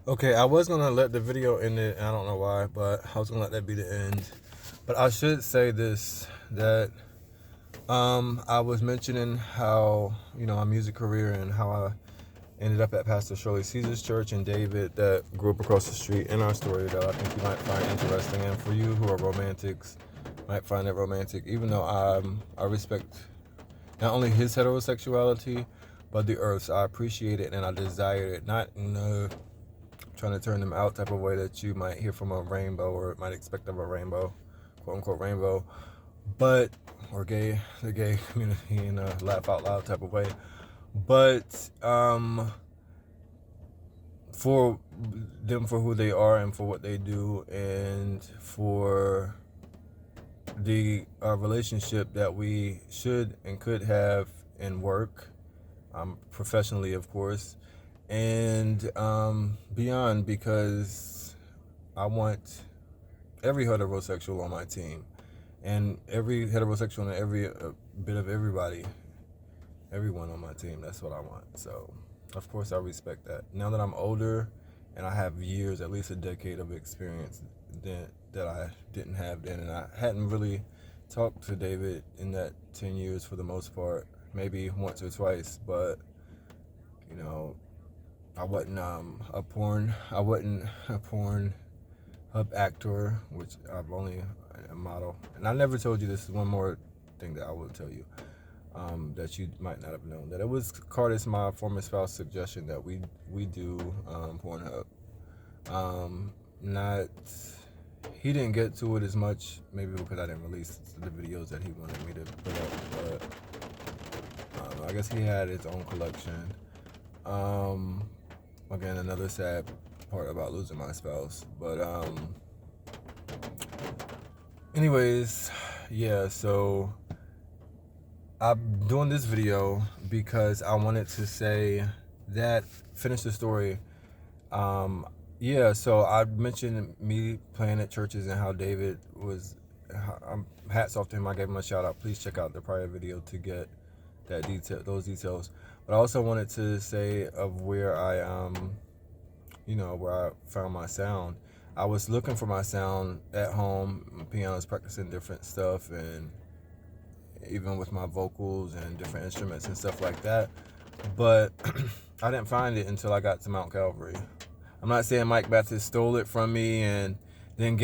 Okay, I was gonna let the video end it, and I don't know why, but I was gonna let that be the end. But I should say this, that I was mentioning how, my music career and how I ended up at Pastor Shirley Caesar's church, and David that grew up across the street in our story that I think you might find interesting, and for you who are romantics might find it romantic, even though I respect not only his heterosexuality but the earth's. I appreciate it and I desire it, not in a trying to turn them out type of way that you might hear from a rainbow or might expect of a rainbow, quote unquote rainbow, but or the gay community in a laugh out loud type of way. But for them, for who they are and for what they do, and for the relationship that we should and could have in work, professionally, of course, and beyond, because I want every heterosexual on my team, and every heterosexual and every bit of everyone on my team. That's what I want. So, of course, I respect that. Now that I'm older and I have years, at least a decade of experience that I didn't have then, and I hadn't really talked to David in that 10 years for the most part, maybe once or twice, but you know, I wasn't a porn hub actor, which I've only a model. And I never told you this. Is one more thing that I will tell you, that you might not have known, that it was Curtis, my former spouse, suggestion that we do Pornhub. Not He didn't get to it as much, maybe because I didn't release the videos that he wanted me to put up, but I guess he had his own collection. Again, another sad part about losing my spouse, but anyways, yeah, so I'm doing this video because I wanted to say that, finish the story. Yeah, so I mentioned me playing at churches and how David was, hats off to him. I gave him a shout out. Please check out the prior video to get those details. But I also wanted to say of where where I found my sound. I was looking for my sound at home, pianos, practicing different stuff, and even with my vocals and different instruments and stuff like that. But I didn't find it until I got to Mount Calvary. I'm not saying Mike Mathis stole it from me and then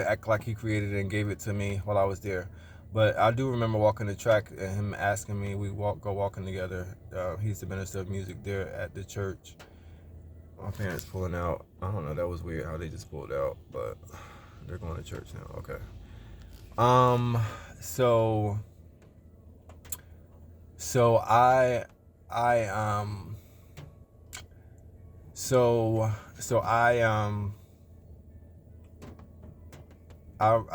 act like he created it and gave it to me while I was there. But I do remember walking the track and him asking me, go walking together. He's the minister of music there at the church. My parents pulling out. I don't know, that was weird how they just pulled out, but they're going to church now. Okay. Um, so, so I, so, so I have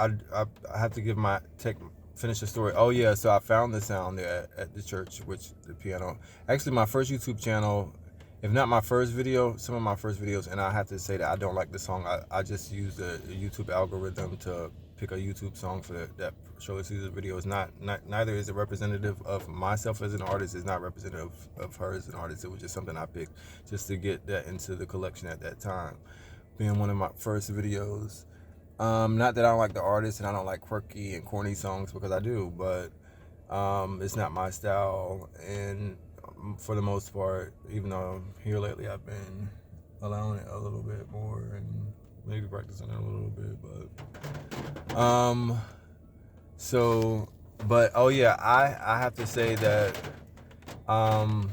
to finish the story. Oh yeah, so I found the sound there at the church, which the piano. Actually, my first YouTube channel, if not my first video, some of my first videos, and I have to say that I don't like the song. I just use the YouTube algorithm to pick a YouTube song for that Shirley Caesar video. Is neither is it representative of myself as an artist. It's not representative of her as an artist. It was just something I picked just to get that into the collection at that time, being one of my first videos. Not that I don't like the artist and I don't like quirky and corny songs, because I do, but it's not my style. And for the most part, even though here lately I've been allowing it a little bit more and maybe practicing it a little bit, but so, but oh yeah, I have to say that oh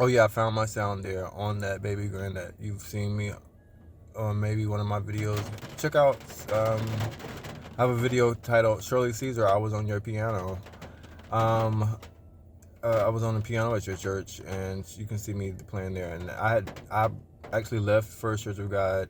yeah, I found my sound there on that Baby Grand that you've seen me on maybe one of my videos. Check out, I have a video titled Shirley Caesar, I Was on Your Piano. I was on the piano at your church, and you can see me playing there. And I actually left First Church of God,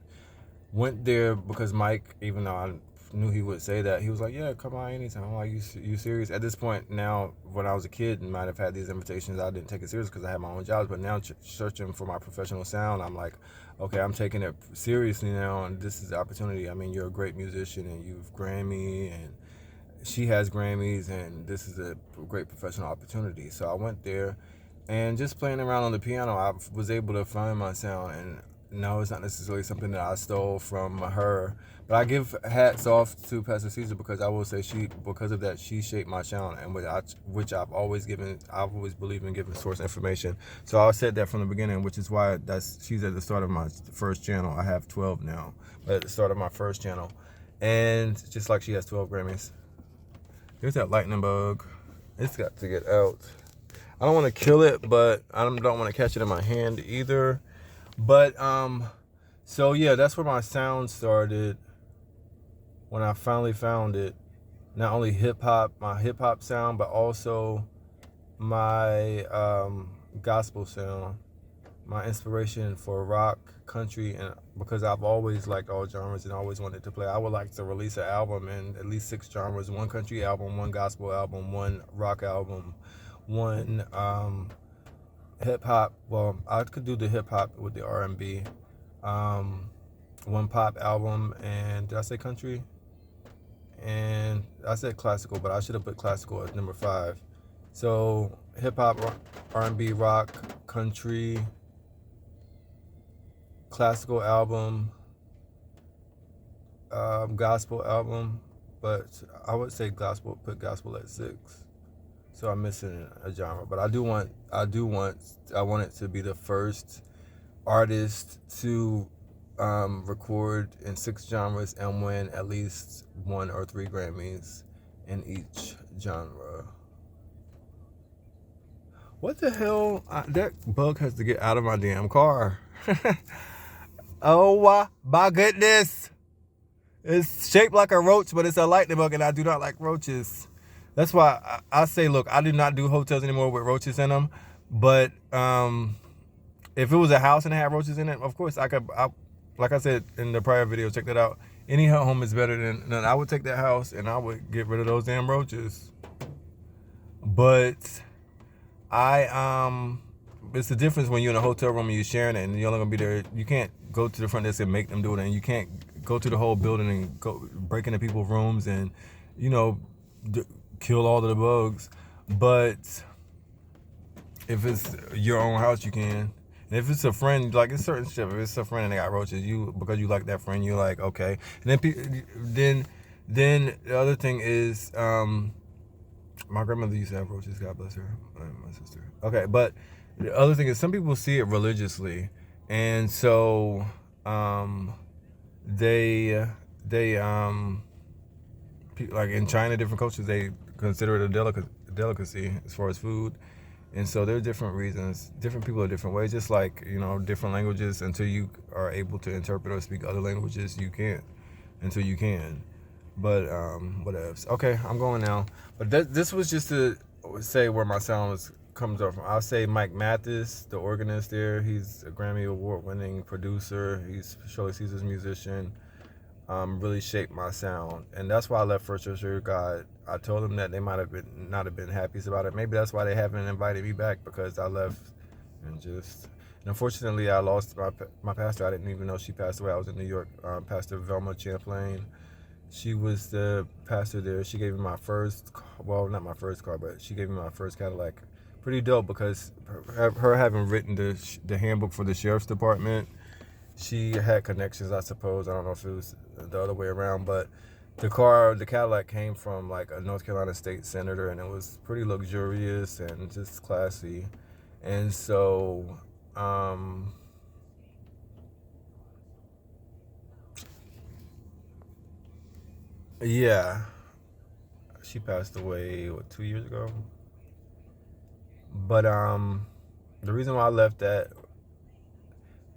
went there because Mike, even though I knew he would say that, he was like, yeah, come on anytime. I'm like, you serious? At this point now, when I was a kid and might have had these invitations, I didn't take it serious because I had my own jobs. But now searching for my professional sound, I'm like, okay, I'm taking it seriously now, and this is the opportunity. I mean, you're a great musician and you've Grammy, and she has Grammys, and this is a great professional opportunity. So I went there, and just playing around on the piano, I was able to find my sound. And no, it's not necessarily something that I stole from her. But I give hats off to Pastor Caesar because I will say because of that, she shaped my channel, and which I've always believed in giving source information. So I said that from the beginning, which is why she's at the start of my first channel. I have 12 now, but at the start of my first channel, and just like she has 12 Grammys. There's that lightning bug. It's got to get out. I don't want to kill it, but I don't want to catch it in my hand either. But so yeah, that's where my sound started. When I finally found it, not only my hip hop sound, but also my gospel sound, my inspiration for rock, country, and because I've always liked all genres and always wanted to play. I would like to release an album in at least 6 genres: 1 country album, 1 gospel album, 1 rock album, 1 hip hop. Well, I could do the hip hop with the R&B. 1 pop album, and did I say country? And I said classical, but I should have put classical as number 5. So hip hop, R&B, rock, country, classical album, gospel album, but I would say put gospel at 6. So I'm missing a genre, but I want it to be the first artist to record in 6 genres and win at least 1 or 3 Grammys in each genre. What the hell? That bug has to get out of my damn car. Oh my goodness. It's shaped like a roach, but it's a lightning bug, and I do not like roaches. That's why I say, look, I do not do hotels anymore with roaches in them. But if it was a house and it had roaches in it, of course I could. Like I said in the prior video, check that out. Any home is better than I would take that house and I would get rid of those damn roaches. But it's the difference when you're in a hotel room and you're sharing it and you're only gonna be there. You can't go to the front desk and make them do it, and you can't go to the whole building and go break into people's rooms and kill all of the bugs. But if it's your own house, you can. And if it's a friend, like it's certain shit. If it's a friend and they got roaches, because you like that friend, you're like, okay. And then the other thing is, my grandmother used to have roaches. God bless her, my sister. Okay, but the other thing is, some people see it religiously, and so they like in China, different cultures, they consider it a delicacy as far as food. And so there are different reasons. Different people are different ways. Just like, different languages, until you are able to interpret or speak other languages, you can't. Until you can. But, what else? Okay, I'm going now. But this was just to say where my sound comes up from. I'll say Mike Mathis, the organist there. He's a Grammy Award-winning producer. He's Shirley Caesar's musician. Really shaped my sound, and that's why I left First Church God. I told them that they might have not have been happy about it. Maybe that's why they haven't invited me back, because I left and unfortunately I lost my pastor. I didn't even know she passed away. I was in New York. Pastor Velma Champlain. She was the pastor there. She gave me my first, well, not my first car, but she gave me my first Cadillac. Pretty dope, because her having written the handbook for the sheriff's department, she had connections, I suppose. I don't know if it was the other way around, but the Cadillac came from like a North Carolina state senator, and it was pretty luxurious and just classy. And so, yeah, she passed away, 2 years ago? But the reason why I left that,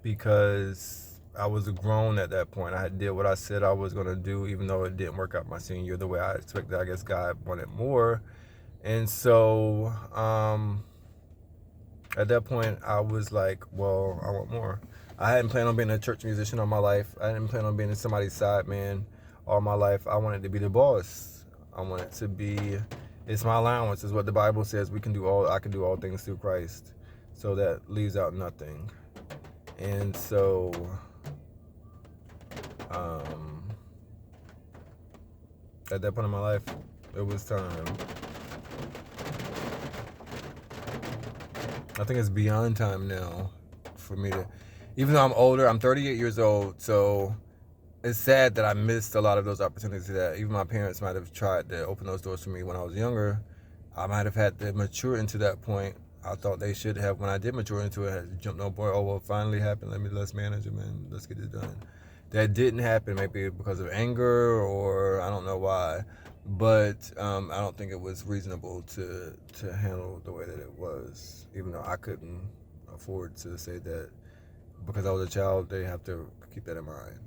because I was grown at that point. I did what I said I was going to do, even though it didn't work out my senior year the way I expected. I guess God wanted more. And so at that point, I was like, well, I want more. I hadn't planned on being a church musician all my life. I didn't plan on being somebody's side man all my life. I wanted to be the boss. I wanted to be, it's my allowance, is what the Bible says. I can do all things through Christ. So that leaves out nothing. And so at that point in my life, it was time. I think it's beyond time now for me to, even though I'm older, I'm 38 years old, so it's sad that I missed a lot of those opportunities that even my parents might have tried to open those doors for me when I was younger. I might have had to mature into that point. I thought they should have, when I did mature into it, I had jumped on board. Oh, well, it finally happened. Let's manage them and let's get it done. That didn't happen, maybe because of anger or I don't know why. But I don't think it was reasonable to handle the way that it was, even though I couldn't afford to say that because I was a child, they have to keep that in mind.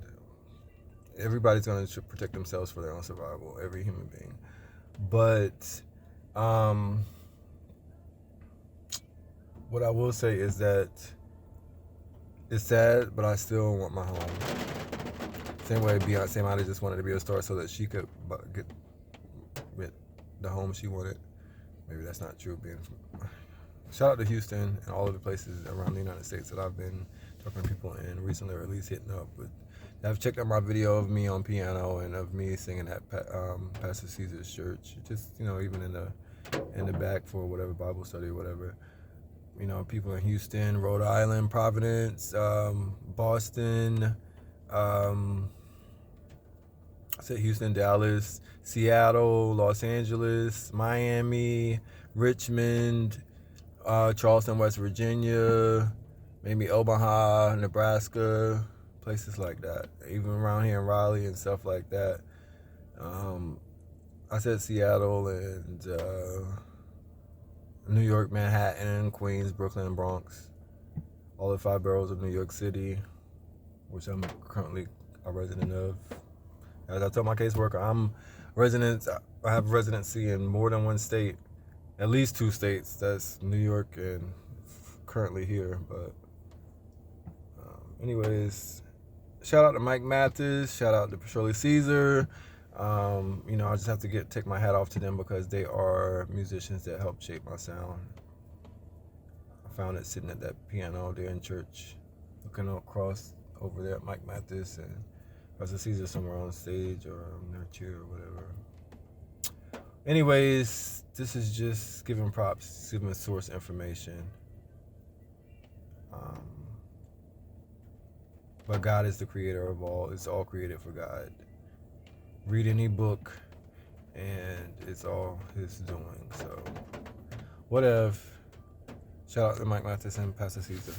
Everybody's going to protect themselves for their own survival, every human being. But what I will say is that it's sad, but I still want my home. Same way Beyonce might have just wanted to be a star so that she could get the home she wanted. Maybe that's not true. Shout out to Houston and all of the places around the United States that I've been talking to people in recently, or at least hitting up. But I've checked out my video of me on piano and of me singing at Pastor Caesar's church. Just, you know, even in the back for whatever Bible study or whatever. You know, people in Houston, Rhode Island, Providence, Boston, I said Houston, Dallas, Seattle, Los Angeles, Miami, Richmond, Charleston, West Virginia, maybe Omaha, Nebraska, places like that. Even around here in Raleigh and stuff like that. I said Seattle and New York, Manhattan, Queens, Brooklyn, Bronx. All the 5 boroughs of New York City, which I'm currently a resident of. As I told my caseworker, I have residency in more than one state, at least 2 states. That's New York and currently here. But anyways, shout out to Mike Mathis. Shout out to Shirley Caesar. You know, I just have to take my hat off to them because they are musicians that helped shape my sound. I found it sitting at that piano there in church, looking across over there at Mike Mathis and Pastor Caesar somewhere on stage or in their chair or whatever. Anyways, this is just giving props, giving source information. But God is the creator of all. It's all created for God. Read any book, and it's all His doing. So, what if? Shout out to Mike Mathis and Pastor Caesar.